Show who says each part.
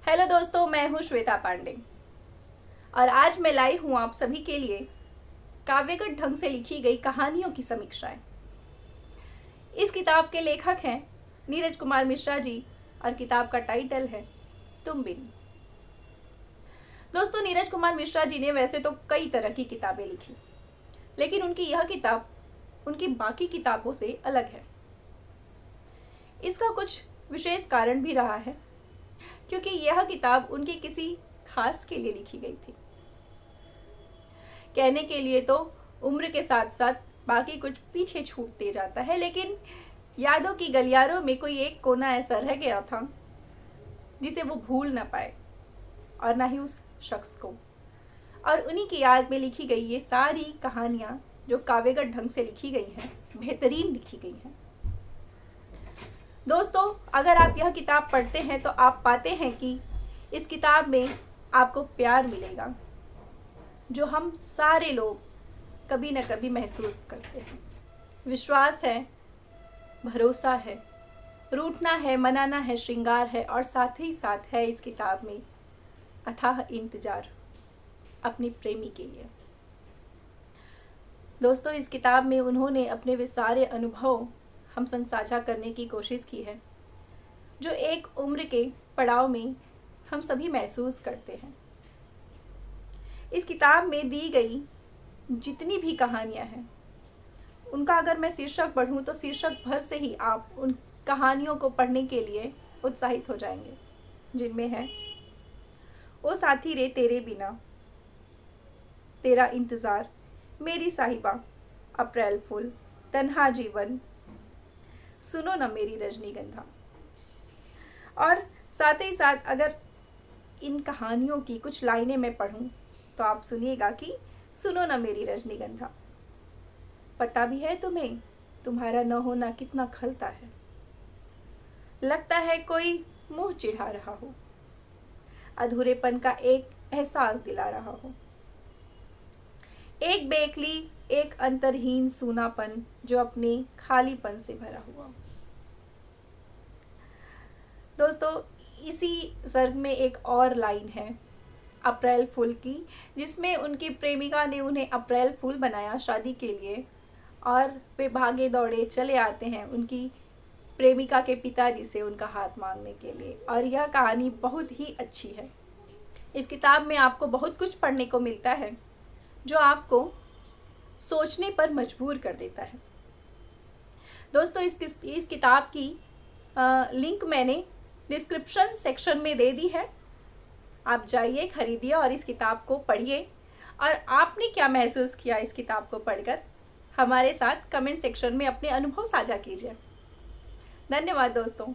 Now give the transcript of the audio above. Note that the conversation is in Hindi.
Speaker 1: हेलो दोस्तों, मैं हूँ श्वेता पांडे और आज मैं लाई हूँ आप सभी के लिए काव्यगत ढंग से लिखी गई कहानियों की समीक्षाएं। इस किताब के लेखक हैं नीरज कुमार मिश्रा जी और किताब का टाइटल है तुम बिन। दोस्तों, नीरज कुमार मिश्रा जी ने वैसे तो कई तरह की किताबें लिखी, लेकिन उनकी यह किताब उनकी बाकी किताबों से अलग है। इसका कुछ विशेष कारण भी रहा है, क्योंकि यह किताब उनके किसी खास के लिए लिखी गई थी। कहने के लिए तो उम्र के साथ साथ बाकी कुछ पीछे छूटते जाता है, लेकिन यादों की गलियारों में कोई एक कोना ऐसा रह गया था जिसे वो भूल ना पाए, और ना ही उस शख्स को। और उन्हीं की याद में लिखी गई ये सारी कहानियाँ जो काव्यगत ढंग से लिखी गई हैं, बेहतरीन लिखी गई हैं। दोस्तों, अगर आप यह किताब पढ़ते हैं तो आप पाते हैं कि इस किताब में आपको प्यार मिलेगा, जो हम सारे लोग कभी न कभी महसूस करते हैं। विश्वास है, भरोसा है, रूठना है, मनाना है, श्रृंगार है, और साथ ही साथ है इस किताब में अथाह इंतजार अपने प्रेमी के लिए। दोस्तों, इस किताब में उन्होंने अपने वे सारे अनुभव हम संग साझा करने की कोशिश की है, जो एक उम्र के पड़ाव में हम सभी महसूस करते हैं। इस किताब में दी गई जितनी भी कहानियां हैं, उनका अगर मैं शीर्षक पढ़ूं तो शीर्षक भर से ही आप उन कहानियों को पढ़ने के लिए उत्साहित हो जाएंगे, जिनमें है ओ साथी रे तेरे बिना, तेरा इंतज़ार, मेरी साहिबा, अप्रैल फूल, तन्हा जीवन, सुनो न मेरी रजनीगंधा। और साथ ही साथ अगर इन कहानियों की कुछ लाइनें मैं पढ़ूं तो आप सुनिएगा कि सुनो न मेरी रजनीगंधा, पता भी है तुम्हें तुम्हारा न होना कितना खलता है, लगता है कोई मुंह चिढ़ा रहा हो, अधूरेपन का एक एहसास दिला रहा हो, एक बेकली, एक अंतरहीन सूनापन जो अपने खालीपन से भरा हुआ। दोस्तों, इसी सर्ग में एक और लाइन है अप्रैल फूल की, जिसमें उनकी प्रेमिका ने उन्हें अप्रैल फूल बनाया शादी के लिए, और वे भागे दौड़े चले आते हैं उनकी प्रेमिका के पिताजी से उनका हाथ मांगने के लिए। और यह कहानी बहुत ही अच्छी है। इस किताब में आपको बहुत कुछ पढ़ने को मिलता है जो आपको सोचने पर मजबूर कर देता है। दोस्तों, इस किताब की लिंक मैंने डिस्क्रिप्शन सेक्शन में दे दी है। आप जाइए, खरीदिए और इस किताब को पढ़िए। और आपने क्या महसूस किया इस किताब को पढ़कर, हमारे साथ कमेंट सेक्शन में अपने अनुभव साझा कीजिए। धन्यवाद दोस्तों।